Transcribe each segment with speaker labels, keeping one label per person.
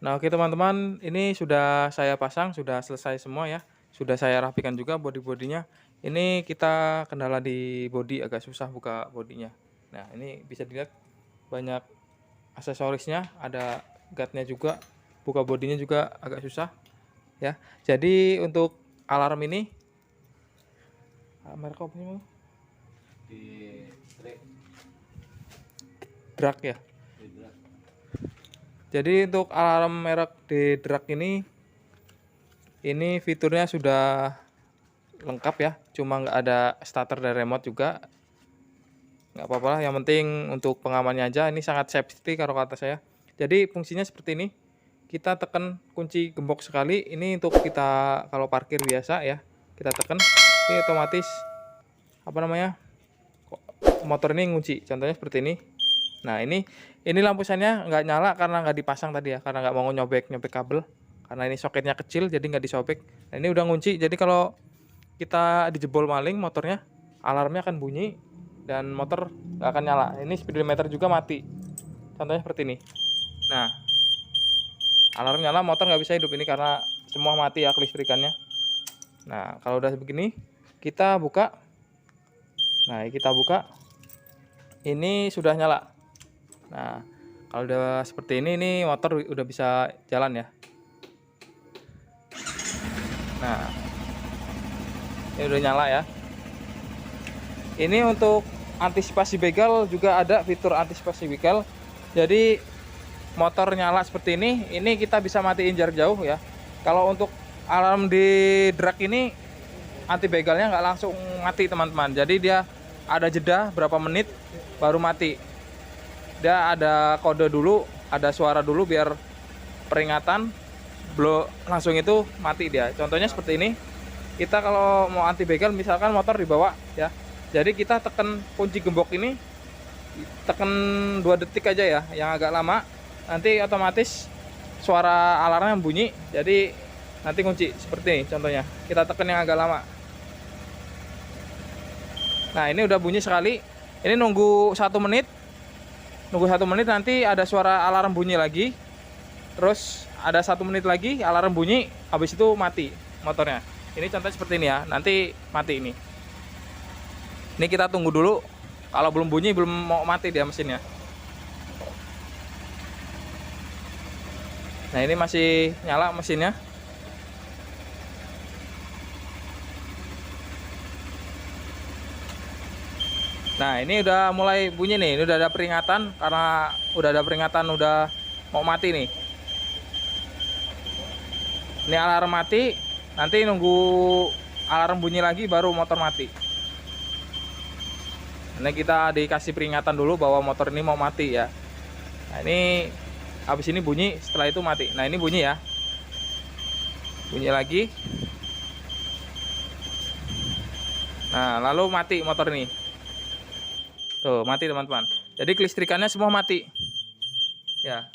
Speaker 1: Nah, oke teman-teman, ini sudah saya pasang, sudah selesai semua ya. Sudah saya rapikan juga bodi-bodinya. Ini kita kendala di bodi, agak susah buka bodinya. Nah, ini bisa dilihat banyak aksesorisnya, ada guardnya juga. Buka bodinya juga agak susah ya. Jadi untuk alarm ini merek apa ini?
Speaker 2: Di strip
Speaker 1: Drag ya.
Speaker 2: di drag.
Speaker 1: Jadi untuk alarm merek di Drag ini fiturnya sudah lengkap ya, cuma nggak ada starter dan remote juga. Nggak apa-apa lah, yang penting untuk pengamannya aja. Ini sangat safety kalau kata saya. Jadi fungsinya seperti ini, kita tekan kunci gembok sekali. Ini untuk kita kalau parkir biasa ya, kita tekan, ini otomatis apa namanya, motor ini ngunci. Contohnya seperti ini. Nah, ini lampu sennya nggak nyala karena nggak dipasang tadi ya, karena nggak mau nyobek kabel, karena ini soketnya kecil jadi nggak disobek. Nah, ini udah ngunci, jadi kalau kita dijebol maling motornya, alarmnya akan bunyi dan motor nggak akan nyala. Ini speedometer juga mati, contohnya seperti ini. Nah, alarm nyala, motor nggak bisa hidup ini karena semua mati ya kelistrikannya. Nah, kalau udah begini kita buka. Nah, kita buka, ini sudah nyala. Nah, kalau udah seperti ini motor udah bisa jalan ya. Nah, ini udah nyala ya. Ini untuk antisipasi begal juga ada fitur antisipasi begal. Jadi motor nyala seperti ini kita bisa matiin jarak jauh ya. Kalau untuk alarm di Drag ini anti begalnya nggak langsung mati teman-teman. Jadi dia ada jeda berapa menit baru mati. Dia ada kode dulu, ada suara dulu biar peringatan, belum langsung itu mati dia. Contohnya seperti ini. Kita kalau mau anti begal misalkan motor dibawa ya. Jadi kita tekan kunci gembok ini, tekan 2 detik aja ya, yang agak lama. Nanti otomatis suara alarmnya bunyi. Jadi nanti kunci seperti ini contohnya. Kita tekan yang agak lama. Nah, ini udah bunyi sekali. Ini nunggu 1 menit. Nunggu 1 menit nanti ada suara alarm bunyi lagi. Terus ada 1 menit lagi alarm bunyi, habis itu mati motornya. Ini contohnya seperti ini ya, nanti mati ini. Ini kita tunggu dulu. Kalau belum bunyi belum mau mati dia mesinnya. Nah, ini masih nyala mesinnya. Nah, ini udah mulai bunyi nih. Ini udah ada peringatan, karena udah ada peringatan udah mau mati nih. Ini alarm mati, nanti nunggu alarm bunyi lagi baru motor mati. Ini kita dikasih peringatan dulu bahwa motor ini mau mati ya. Nah, ini habis ini bunyi, setelah itu mati. Nah, ini bunyi ya. Bunyi lagi. Nah, lalu mati motor ini. Tuh, mati teman-teman. Jadi kelistrikannya semua mati. Ya.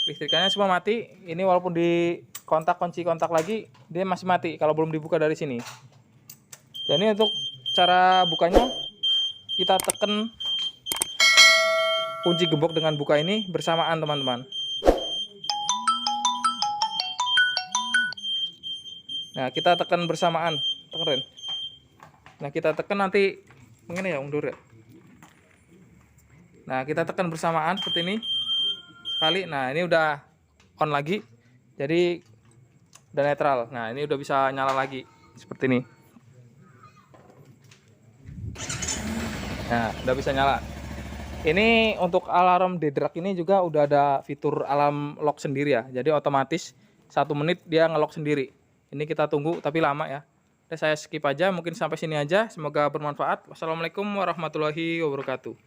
Speaker 1: Kelistrikannya semua mati. Ini walaupun di kunci kontak lagi, dia masih mati kalau belum dibuka dari sini. Jadi untuk cara bukanya, kita tekan kunci gembok dengan buka ini bersamaan teman-teman. Nah, kita tekan bersamaan, tekan. Nah, kita tekan nanti begini ya, mundur ya. Nah, kita tekan bersamaan seperti ini sekali. Nah, ini udah on lagi, jadi udah netral. Nah, ini udah bisa nyala lagi seperti ini. Nah, udah bisa nyala. Ini untuk alarm di Drag ini juga udah ada fitur alarm lock sendiri ya. Jadi otomatis 1 menit dia ngelock sendiri. Ini kita tunggu tapi lama ya. Udah, saya skip aja, mungkin sampai sini aja. Semoga bermanfaat. Wassalamualaikum warahmatullahi wabarakatuh.